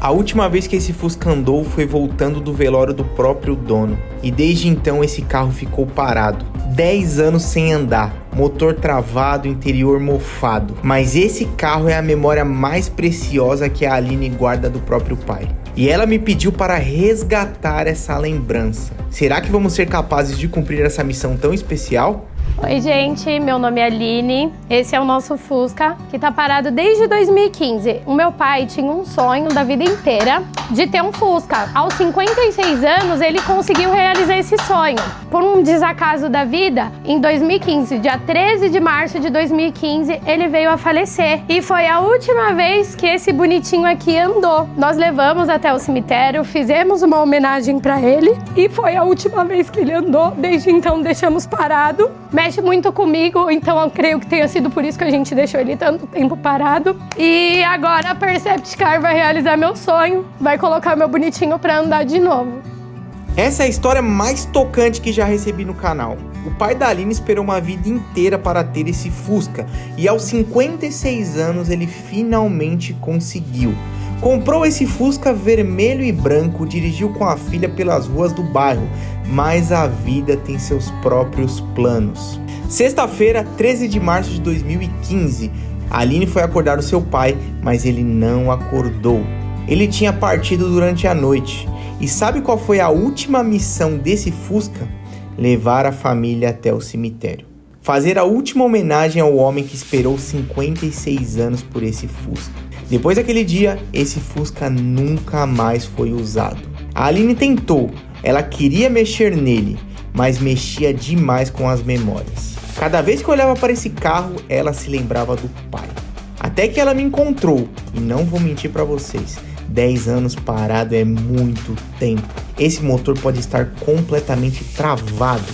A última vez que esse Fusca andou foi voltando do velório do próprio dono. E desde então esse carro ficou parado. 10 anos sem andar, motor travado, interior mofado. Mas esse carro é a memória mais preciosa que a Aline guarda do próprio pai. E ela me pediu para resgatar essa lembrança. Será que vamos ser capazes de cumprir essa missão tão especial? Oi gente, meu nome é Aline, esse é o nosso Fusca, que tá parado desde 2015. O meu pai tinha um sonho da vida inteira de ter um Fusca. Aos 56 anos, ele conseguiu realizar esse sonho. Por um desacaso da vida, em 2015, dia 13 de março de 2015, ele veio a falecer. E foi a última vez que esse bonitinho aqui andou. Nós levamos até o cemitério, fizemos uma homenagem pra ele e foi a última vez que ele andou. Desde então, deixamos parado. Mexe muito comigo, então eu creio que tenha sido por isso que a gente deixou ele tanto tempo parado. E agora a Percept Car vai realizar meu sonho, vai colocar meu bonitinho pra andar de novo. Essa é a história mais tocante que já recebi no canal. O pai da Aline esperou uma vida inteira para ter esse Fusca e aos 56 anos ele finalmente conseguiu. Comprou esse Fusca vermelho e branco, dirigiu com a filha pelas ruas do bairro, mas a vida tem seus próprios planos. Sexta-feira, 13 de março de 2015, a Aline foi acordar o seu pai, mas ele não acordou. Ele tinha partido durante a noite. E sabe qual foi a última missão desse Fusca? Levar a família até o cemitério. Fazer a última homenagem ao homem que esperou 56 anos por esse Fusca. Depois daquele dia, esse Fusca nunca mais foi usado. A Aline tentou, ela queria mexer nele, mas mexia demais com as memórias. Cada vez que olhava para esse carro, ela se lembrava do pai. Até que ela me encontrou, e não vou mentir para vocês, 10 anos parado é muito tempo. Esse motor pode estar completamente travado,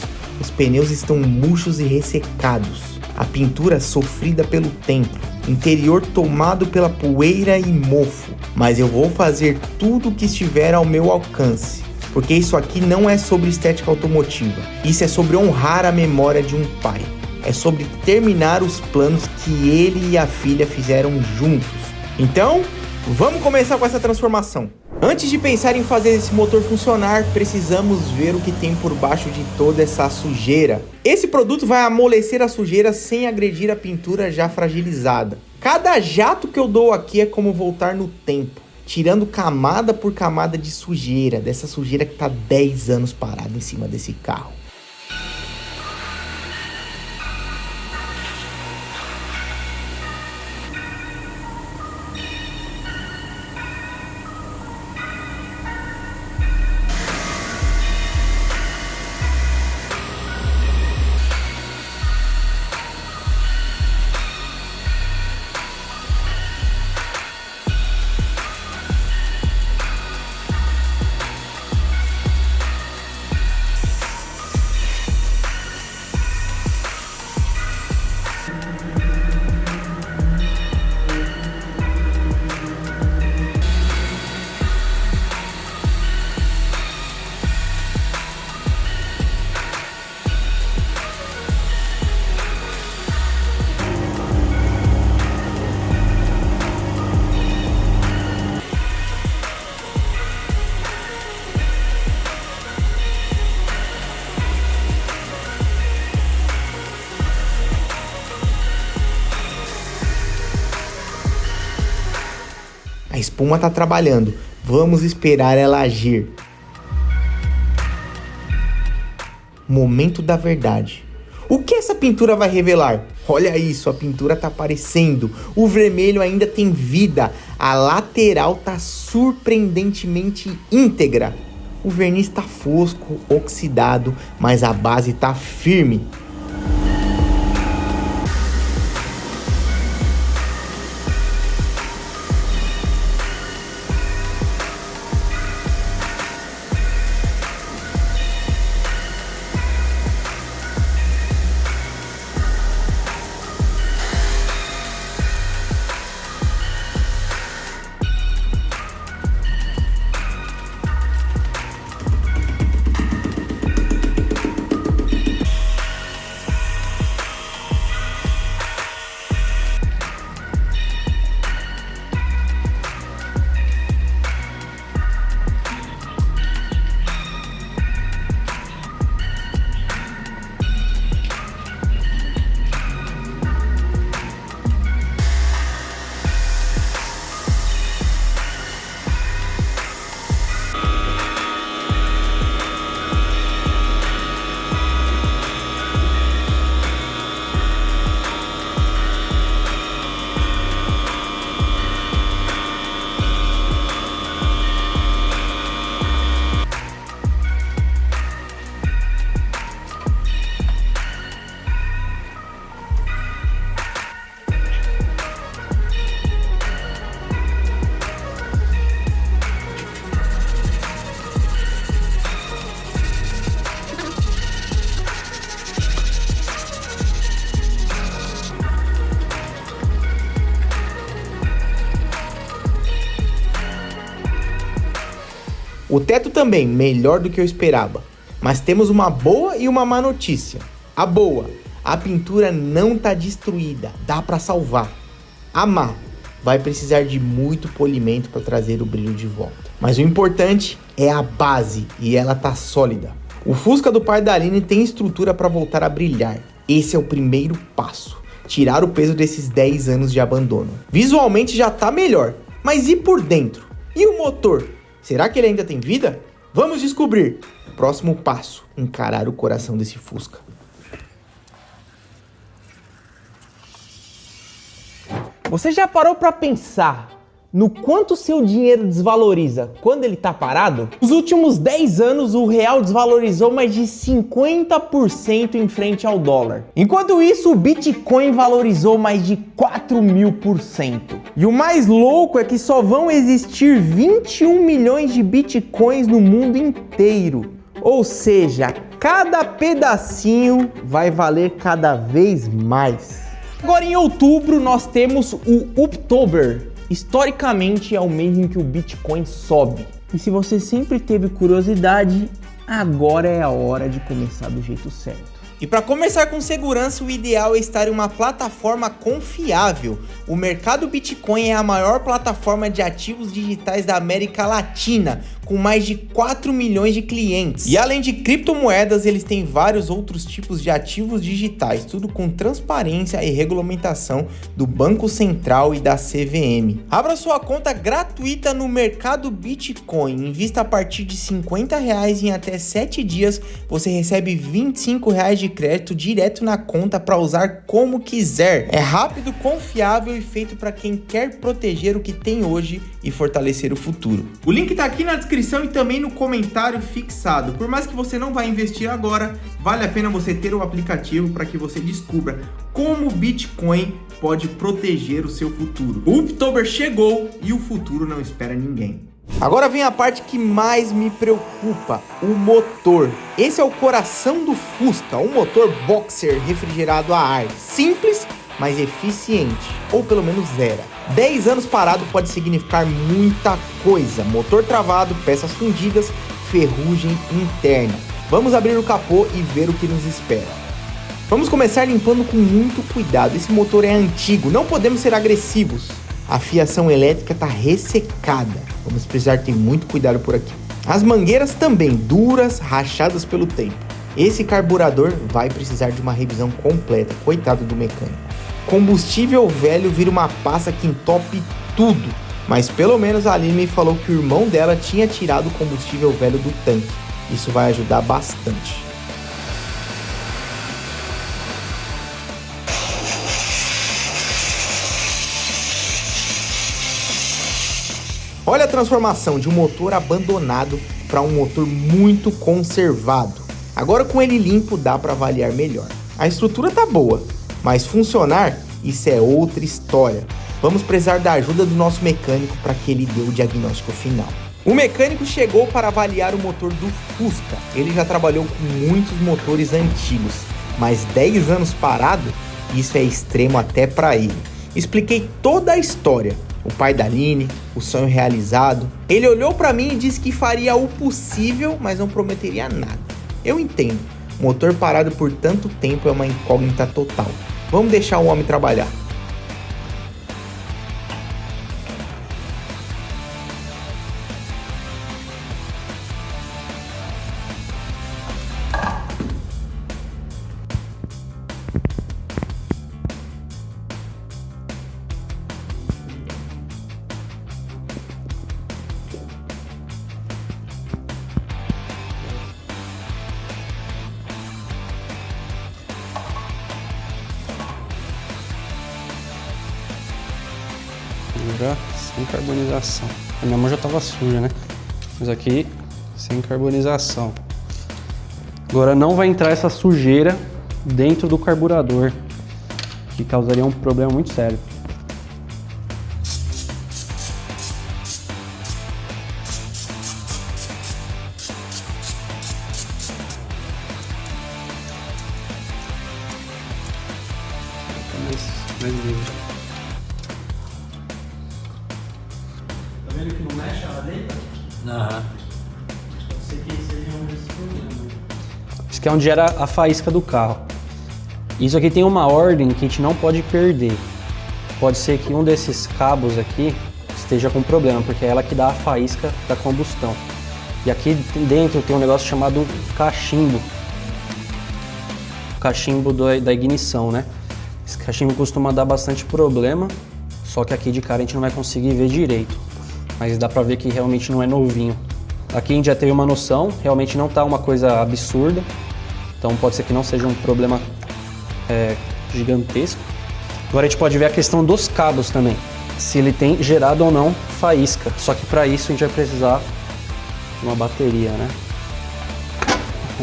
os pneus estão murchos e ressecados, a pintura sofrida pelo tempo, interior tomado pela poeira e mofo. Mas eu vou fazer tudo o que estiver ao meu alcance, porque isso aqui não é sobre estética automotiva, isso é sobre honrar a memória de um pai, é sobre terminar os planos que ele e a filha fizeram juntos. Então, vamos começar com essa transformação. Antes de pensar em fazer esse motor funcionar, precisamos ver o que tem por baixo de toda essa sujeira. Esse produto vai amolecer a sujeira sem agredir a pintura já fragilizada. Cada jato que eu dou aqui é como voltar no tempo, tirando camada por camada de sujeira, dessa sujeira que está 10 anos parada em cima desse carro. A espuma tá trabalhando, vamos esperar ela agir. Momento da verdade. O que essa pintura vai revelar? Olha isso, a pintura tá aparecendo, o vermelho ainda tem vida, a lateral tá surpreendentemente íntegra. O verniz tá fosco, oxidado, mas a base tá firme. O teto também, melhor do que eu esperava. Mas temos uma boa e uma má notícia. A boa, a pintura não tá destruída, dá pra salvar. A má, vai precisar de muito polimento para trazer o brilho de volta. Mas o importante é a base e ela tá sólida. O Fusca do pai da Aline tem estrutura para voltar a brilhar. Esse é o primeiro passo. Tirar o peso desses 10 anos de abandono. Visualmente já tá melhor, mas e por dentro? E o motor? Será que ele ainda tem vida? Vamos descobrir. Próximo passo, encarar o coração desse Fusca. Você já parou para pensar no quanto seu dinheiro desvaloriza quando ele tá parado? Nos últimos 10 anos, o real desvalorizou mais de 50% em frente ao dólar. Enquanto isso, o Bitcoin valorizou mais de 4.000%. E o mais louco é que só vão existir 21 milhões de Bitcoins no mundo inteiro. Ou seja, cada pedacinho vai valer cada vez mais. Agora em outubro nós temos o Uptober. Historicamente é o mês em que o Bitcoin sobe. E se você sempre teve curiosidade, agora é a hora de começar do jeito certo. E para começar com segurança, o ideal é estar em uma plataforma confiável. O mercado Bitcoin é a maior plataforma de ativos digitais da América Latina, com mais de 4 milhões de clientes. E além de criptomoedas, eles têm vários outros tipos de ativos digitais, tudo com transparência e regulamentação do Banco Central e da CVM. Abra sua conta gratuita no mercado Bitcoin, invista a partir de R$50 em até 7 dias, você recebe R$25 de crédito direto na conta para usar como quiser. É rápido, confiável e feito para quem quer proteger o que tem hoje e fortalecer o futuro. O link tá aqui na descrição e também no comentário fixado. Por mais que você não vai investir agora, vale a pena você ter o aplicativo para que você descubra como o Bitcoin pode proteger o seu futuro. O Uptober chegou e o futuro não espera ninguém. Agora vem a parte que mais me preocupa, o motor. Esse é o coração do Fusca, um motor boxer refrigerado a ar. Simples, mas eficiente, ou pelo menos era. 10 anos parado pode significar muita coisa. Motor travado, peças fundidas, ferrugem interna. Vamos abrir o capô e ver o que nos espera. Vamos começar limpando com muito cuidado. Esse motor é antigo, não podemos ser agressivos. A fiação elétrica está ressecada. Vamos precisar ter muito cuidado por aqui. As mangueiras também, duras, rachadas pelo tempo. Esse carburador vai precisar de uma revisão completa, coitado do mecânico. Combustível velho vira uma pasta que entope tudo. Mas pelo menos a Aline me falou que o irmão dela tinha tirado o combustível velho do tanque. Isso vai ajudar bastante. Olha a transformação de um motor abandonado para um motor muito conservado. Agora com ele limpo dá para avaliar melhor. A estrutura tá boa, mas funcionar, isso é outra história. Vamos precisar da ajuda do nosso mecânico para que ele dê o diagnóstico final. O mecânico chegou para avaliar o motor do Fusca. Ele já trabalhou com muitos motores antigos, mas 10 anos parado, isso é extremo até para ele. Expliquei toda a história. O pai da Aline, o sonho realizado. Ele olhou para mim e disse que faria o possível, mas não prometeria nada. Eu entendo, motor parado por tanto tempo é uma incógnita total. Vamos deixar o homem trabalhar. Já sem carbonização. A minha mão já estava suja, né? Mas aqui, sem carbonização. Agora não vai entrar essa sujeira dentro do carburador, que causaria um problema muito sério. Mais livre. Tá vendo que não mexe ela dentro? Aham. Isso aqui é onde gera a faísca do carro. Isso aqui tem uma ordem que a gente não pode perder. Pode ser que um desses cabos aqui esteja com problema, porque é ela que dá a faísca da combustão. E aqui dentro tem um negócio chamado cachimbo. O cachimbo da ignição, né? Esse cachimbo costuma dar bastante problema, só que aqui de cara a gente não vai conseguir ver direito. Mas dá pra ver que realmente não é novinho. Aqui a gente já teve uma noção, realmente não tá uma coisa absurda. Então pode ser que não seja um problema gigantesco. Agora a gente pode ver a questão dos cabos também. Se ele tem gerado ou não faísca. Só que para isso a gente vai precisar de uma bateria, né?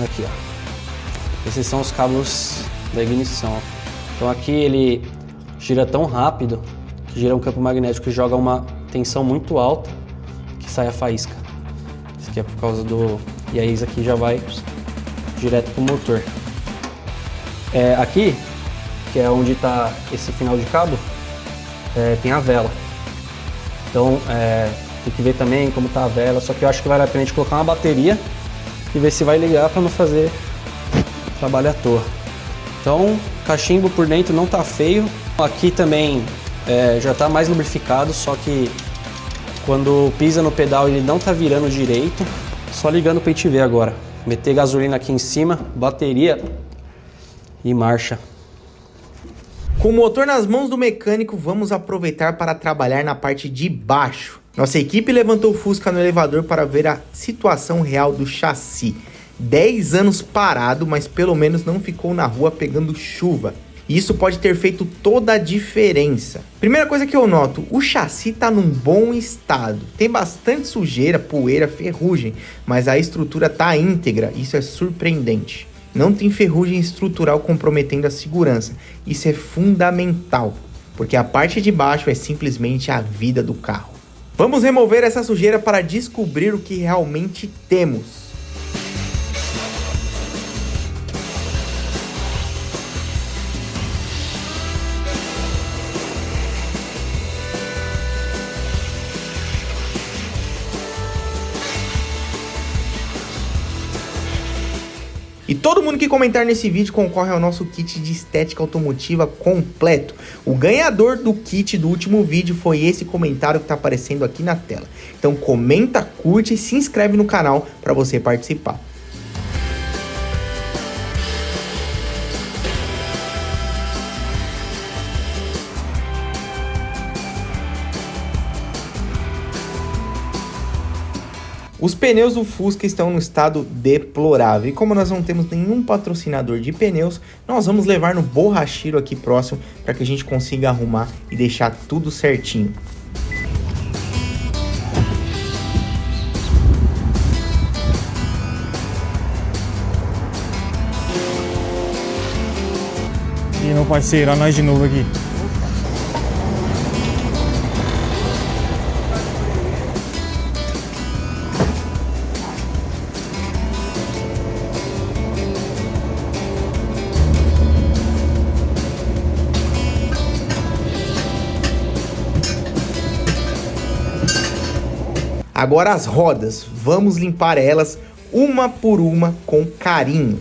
Aqui, ó. Esses são os cabos da ignição. Então aqui ele gira tão rápido que gira um campo magnético que joga uma tensão muito alta que sai a faísca. Isso aqui é por causa do... E aí isso aqui já vai direto pro motor. Aqui, que é onde está esse final de cabo, tem a vela. Então tem que ver também como está a vela, só que eu acho que vale a pena a gente colocar uma bateria e ver se vai ligar para não fazer trabalho à toa. Então, cachimbo por dentro não tá feio. Aqui também já está mais lubrificado, só que quando pisa no pedal ele não tá virando direito. Só ligando para a gente ver agora. Meter gasolina aqui em cima, bateria e marcha. Com o motor nas mãos do mecânico, vamos aproveitar para trabalhar na parte de baixo. Nossa equipe levantou o Fusca no elevador para ver a situação real do chassi. 10 anos parado, mas pelo menos não ficou na rua pegando chuva. E isso pode ter feito toda a diferença. Primeira coisa que eu noto, o chassi está num bom estado. Tem bastante sujeira, poeira, ferrugem, mas a estrutura está íntegra. Isso é surpreendente. Não tem ferrugem estrutural comprometendo a segurança. Isso é fundamental, porque a parte de baixo é simplesmente a vida do carro. Vamos remover essa sujeira para descobrir o que realmente temos. E todo mundo que comentar nesse vídeo concorre ao nosso kit de estética automotiva completo. O ganhador do kit do último vídeo foi esse comentário que está aparecendo aqui na tela. Então comenta, curte e se inscreve no canal para você participar. Os pneus do Fusca estão no estado deplorável e como nós não temos nenhum patrocinador de pneus, nós vamos levar no borracheiro aqui próximo para que a gente consiga arrumar e deixar tudo certinho. E meu parceiro, olha nós de novo aqui. Agora as rodas, vamos limpar elas uma por uma com carinho.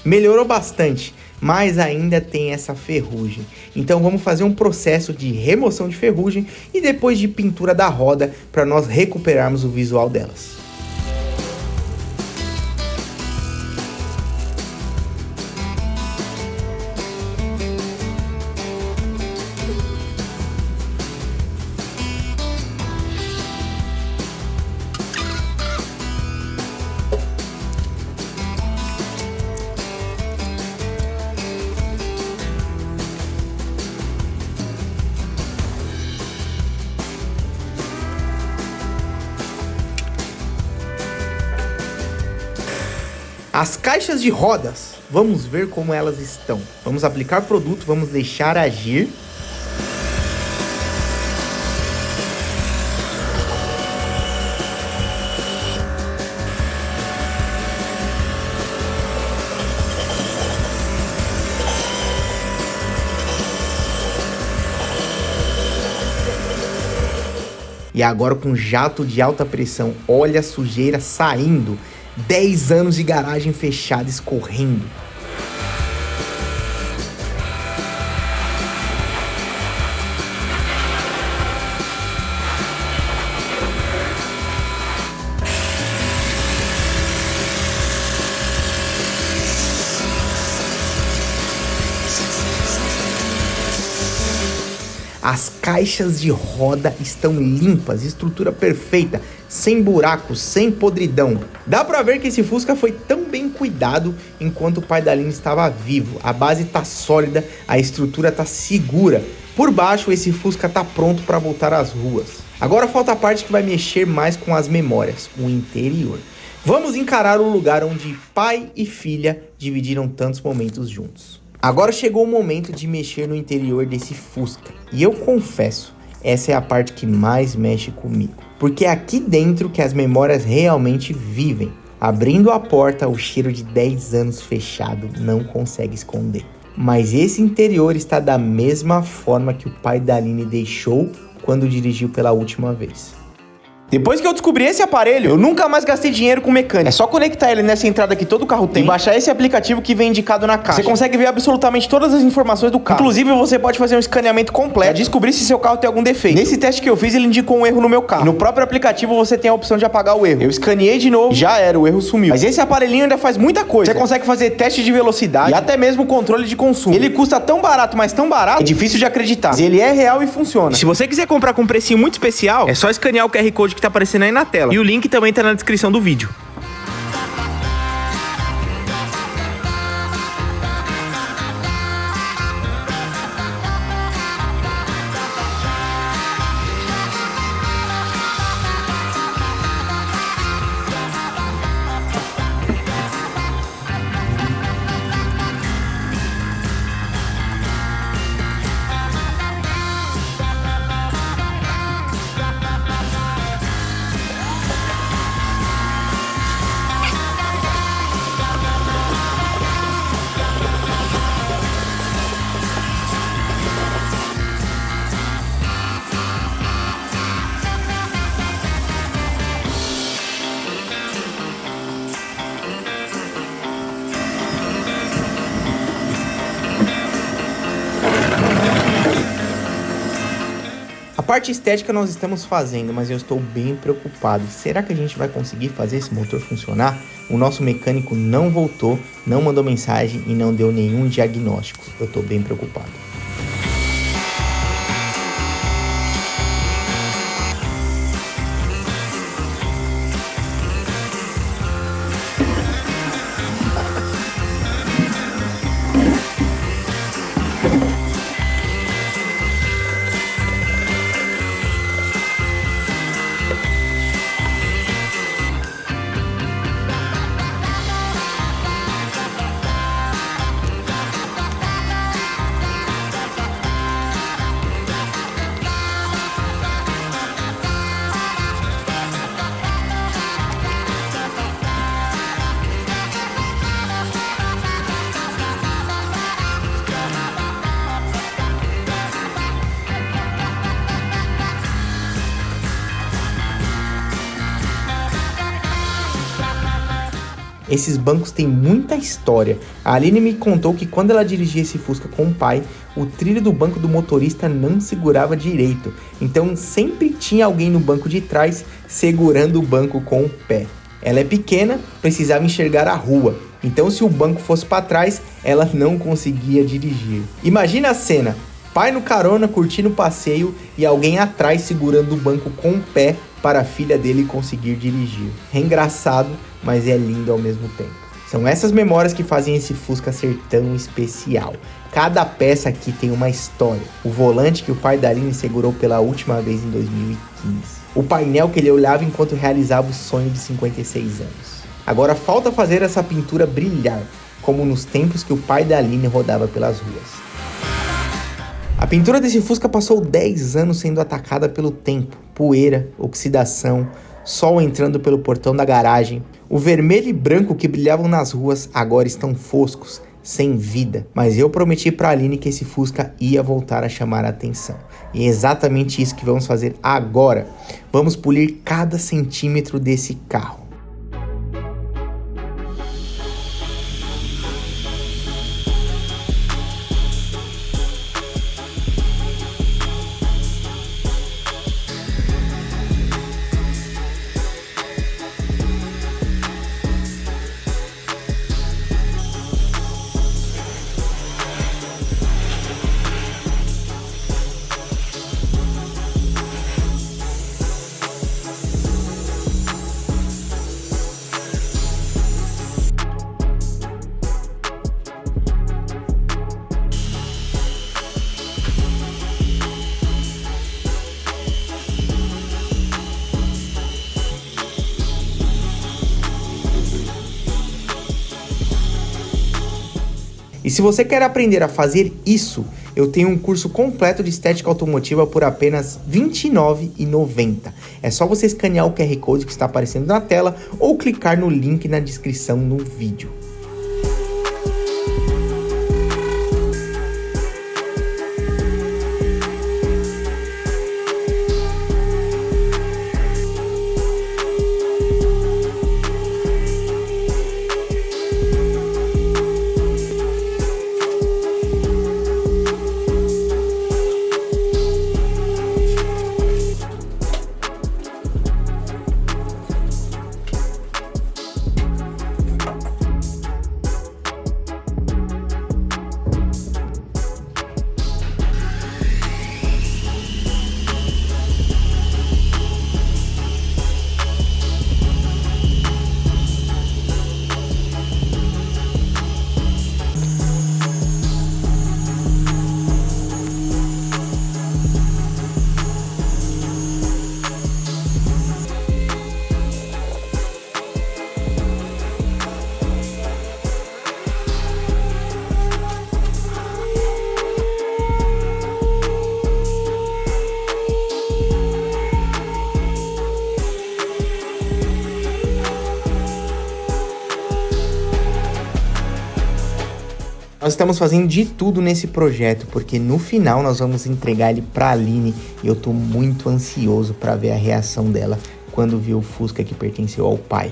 Melhorou bastante, mas ainda tem essa ferrugem. Então vamos fazer um processo de remoção de ferrugem e depois de pintura da roda para nós recuperarmos o visual delas. As caixas de rodas, vamos ver como elas estão. Vamos aplicar produto, vamos deixar agir. E agora com jato de alta pressão, olha a sujeira saindo. 10 anos de garagem fechada escorrendo. As caixas de roda estão limpas, estrutura perfeita, sem buracos, sem podridão. Dá pra ver que esse Fusca foi tão bem cuidado enquanto o pai da Aline estava vivo. A base tá sólida, a estrutura tá segura. Por baixo, esse Fusca tá pronto para voltar às ruas. Agora falta a parte que vai mexer mais com as memórias, o interior. Vamos encarar o lugar onde pai e filha dividiram tantos momentos juntos. Agora chegou o momento de mexer no interior desse Fusca. E eu confesso, essa é a parte que mais mexe comigo. Porque é aqui dentro que as memórias realmente vivem. Abrindo a porta, o cheiro de 10 anos fechado não consegue esconder. Mas esse interior está da mesma forma que o pai da Aline deixou quando dirigiu pela última vez. Depois que eu descobri esse aparelho, eu nunca mais gastei dinheiro com mecânica. É só conectar ele nessa entrada que todo carro tem e baixar esse aplicativo que vem indicado na caixa. Você consegue ver absolutamente todas as informações do carro. Inclusive, você pode fazer um escaneamento completo para descobrir se seu carro tem algum defeito. Nesse teste que eu fiz, ele indicou um erro no meu carro. E no próprio aplicativo, você tem a opção de apagar o erro. Eu escaneei de novo, já era, o erro sumiu. Mas esse aparelhinho ainda faz muita coisa. Você consegue fazer teste de velocidade e até mesmo controle de consumo. Ele custa tão barato, mas tão barato, é difícil de acreditar. Mas ele é real e funciona. Se você quiser comprar com um precinho muito especial, é só escanear o QR Code que tá aparecendo aí na tela. E o link também tá na descrição do vídeo. A parte estética nós estamos fazendo, mas eu estou bem preocupado. Será que a gente vai conseguir fazer esse motor funcionar? O nosso mecânico não voltou, não mandou mensagem e não deu nenhum diagnóstico. Eu estou bem preocupado. Esses bancos têm muita história. A Aline me contou que quando ela dirigia esse Fusca com o pai, o trilho do banco do motorista não segurava direito. Então sempre tinha alguém no banco de trás segurando o banco com o pé. Ela é pequena, precisava enxergar a rua. Então se o banco fosse para trás, ela não conseguia dirigir. Imagina a cena. Pai no carona, curtindo o passeio e alguém atrás segurando o banco com o pé para a filha dele conseguir dirigir. É engraçado, mas é lindo ao mesmo tempo. São essas memórias que fazem esse Fusca ser tão especial. Cada peça aqui tem uma história. O volante que o pai da Aline segurou pela última vez em 2015. O painel que ele olhava enquanto realizava o sonho de 56 anos. Agora falta fazer essa pintura brilhar, como nos tempos que o pai da Aline rodava pelas ruas. A pintura desse Fusca passou 10 anos sendo atacada pelo tempo, poeira, oxidação, sol entrando pelo portão da garagem. O vermelho e branco que brilhavam nas ruas agora estão foscos, sem vida. Mas eu prometi para a Aline que esse Fusca ia voltar a chamar a atenção. E é exatamente isso que vamos fazer agora. Vamos polir cada centímetro desse carro. E se você quer aprender a fazer isso, eu tenho um curso completo de estética automotiva por apenas R$ 29,90. É só você escanear o QR Code que está aparecendo na tela ou clicar no link na descrição no vídeo. Nós estamos fazendo de tudo nesse projeto, porque no final nós vamos entregar ele pra Aline e eu tô muito ansioso para ver a reação dela quando viu o Fusca que pertenceu ao pai.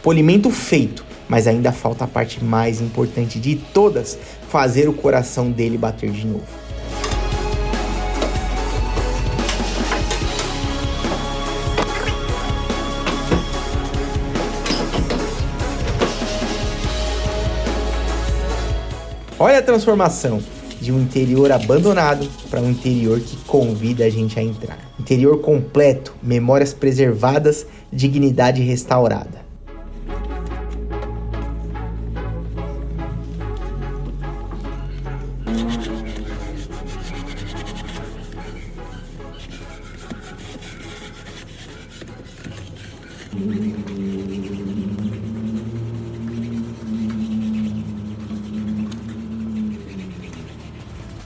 Polimento feito, mas ainda falta a parte mais importante de todas, fazer o coração dele bater de novo. Olha a transformação de um interior abandonado para um interior que convida a gente a entrar. Interior completo, memórias preservadas, dignidade restaurada.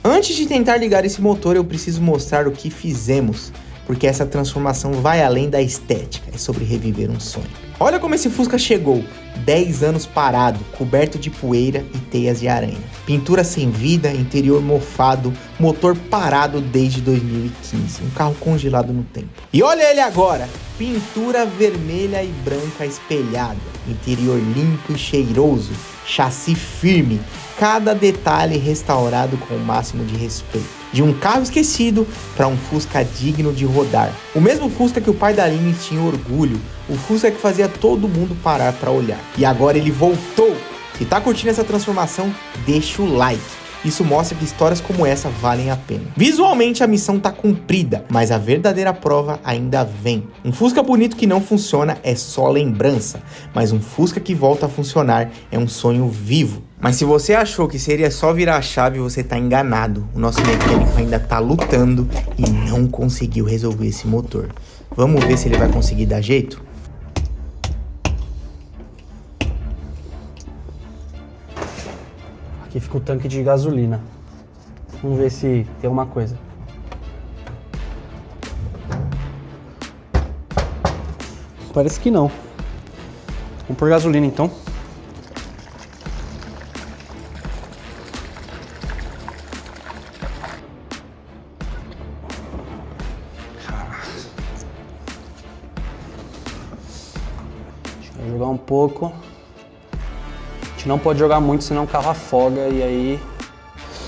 Antes de tentar ligar esse motor, eu preciso mostrar o que fizemos, porque essa transformação vai além da estética, é sobre reviver um sonho. Olha como esse Fusca chegou, 10 anos parado, coberto de poeira e teias de aranha. Pintura sem vida, interior mofado, motor parado desde 2015, um carro congelado no tempo. E olha ele agora, pintura vermelha e branca espelhada, interior limpo e cheiroso, chassi firme, cada detalhe restaurado com o máximo de respeito. De um carro esquecido para um Fusca digno de rodar. O mesmo Fusca que o pai da Aline tinha orgulho, o Fusca que fazia todo mundo parar para olhar. E agora ele voltou. Se tá curtindo essa transformação, deixa o like. Isso mostra que histórias como essa valem a pena. Visualmente a missão tá cumprida, mas a verdadeira prova ainda vem. Um Fusca bonito que não funciona é só lembrança, mas um Fusca que volta a funcionar é um sonho vivo. Mas se você achou que seria só virar a chave, você tá enganado. O nosso mecânico ainda tá lutando e não conseguiu resolver esse motor. Vamos ver se ele vai conseguir dar jeito? Aqui fica o tanque de gasolina. Vamos ver se tem alguma coisa. Parece que não. Vamos pôr gasolina então. Deixa eu jogar um pouco. A gente não pode jogar muito, senão o carro afoga, e aí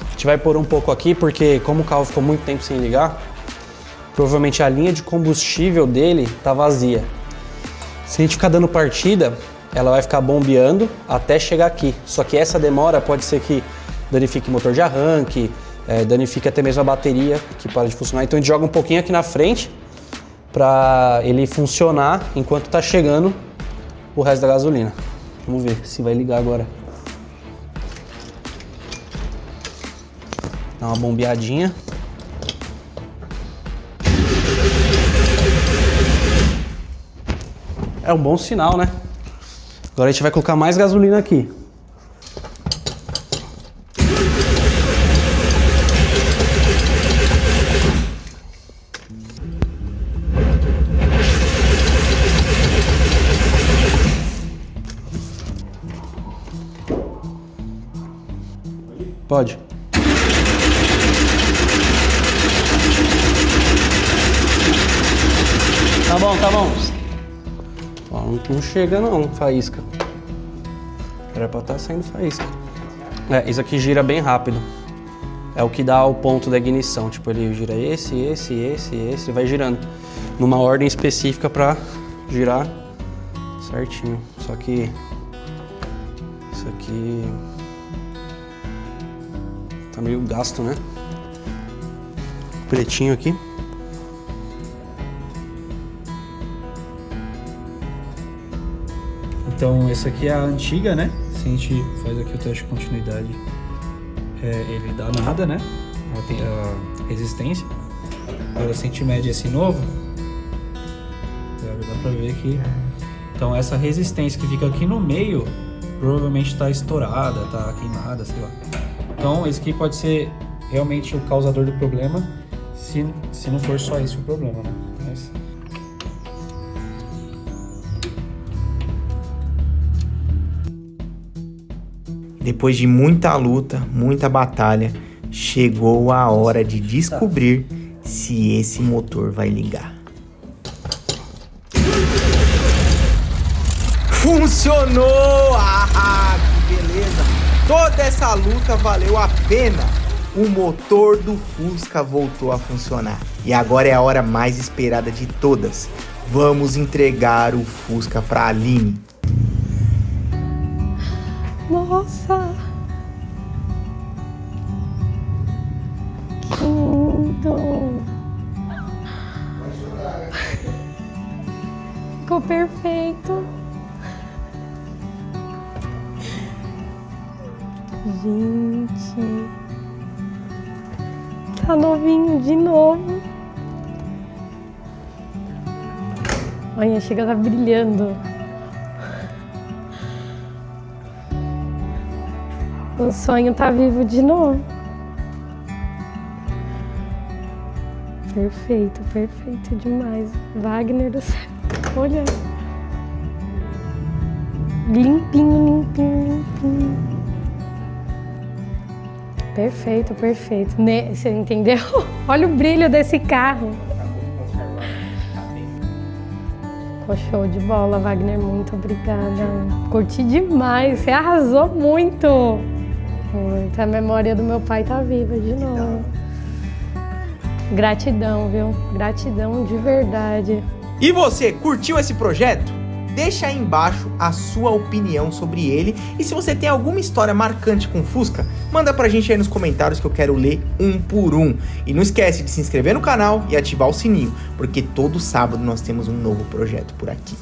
a gente vai pôr um pouco aqui, porque como o carro ficou muito tempo sem ligar, provavelmente a linha de combustível dele tá vazia. Se a gente ficar dando partida, ela vai ficar bombeando até chegar aqui. Só que essa demora pode ser que danifique o motor de arranque, danifique até mesmo a bateria, que para de funcionar. Então a gente joga um pouquinho aqui na frente para ele funcionar enquanto tá chegando o resto da gasolina. Vamos ver se vai ligar agora. Dá uma bombeadinha. É um bom sinal, né? Agora a gente vai colocar mais gasolina aqui. Pode. Tá bom, tá bom. Ó, não chega não, faísca. Era pra estar saindo faísca. Isso aqui gira bem rápido. É o que dá o ponto da ignição. Tipo, ele gira esse, vai girando. Numa ordem específica pra girar certinho. Só que isso aqui tá meio gasto, né? Pretinho aqui. Então essa aqui é a antiga, né? Se a gente faz aqui o teste de continuidade, ele dá nada, né? Ela tem a resistência. Agora se a gente mede esse novo, dá pra ver que... Então essa resistência que fica aqui no meio, provavelmente tá estourada, tá queimada, sei lá. Então esse aqui pode ser realmente o causador do problema, se não for só esse o problema, né? Mas... Depois de muita luta, muita batalha, chegou a hora de descobrir se esse motor vai ligar. Funcionou! Ah, que beleza! Toda essa luta valeu a pena. O motor do Fusca voltou a funcionar. E agora é a hora mais esperada de todas. Vamos entregar o Fusca para a Aline. Nossa! Lindo. Ficou perfeito. Gente, tá novinho de novo. Olha, chega, tá brilhando. O sonho tá vivo de novo. Perfeito, perfeito demais. Wagner do céu. Olha. Limpinho, limpinho, limpinho. Perfeito, perfeito. Você entendeu? Olha o brilho desse carro. Ficou show de bola, Wagner. Muito obrigada. Curti demais. Você arrasou muito. A memória do meu pai tá viva de novo. Gratidão, viu? Gratidão de verdade. E você, curtiu esse projeto? Deixa aí embaixo a sua opinião sobre ele. E se você tem alguma história marcante com Fusca, manda pra gente aí nos comentários que eu quero ler um por um. E não esquece de se inscrever no canal e ativar o sininho, porque todo sábado nós temos um novo projeto por aqui.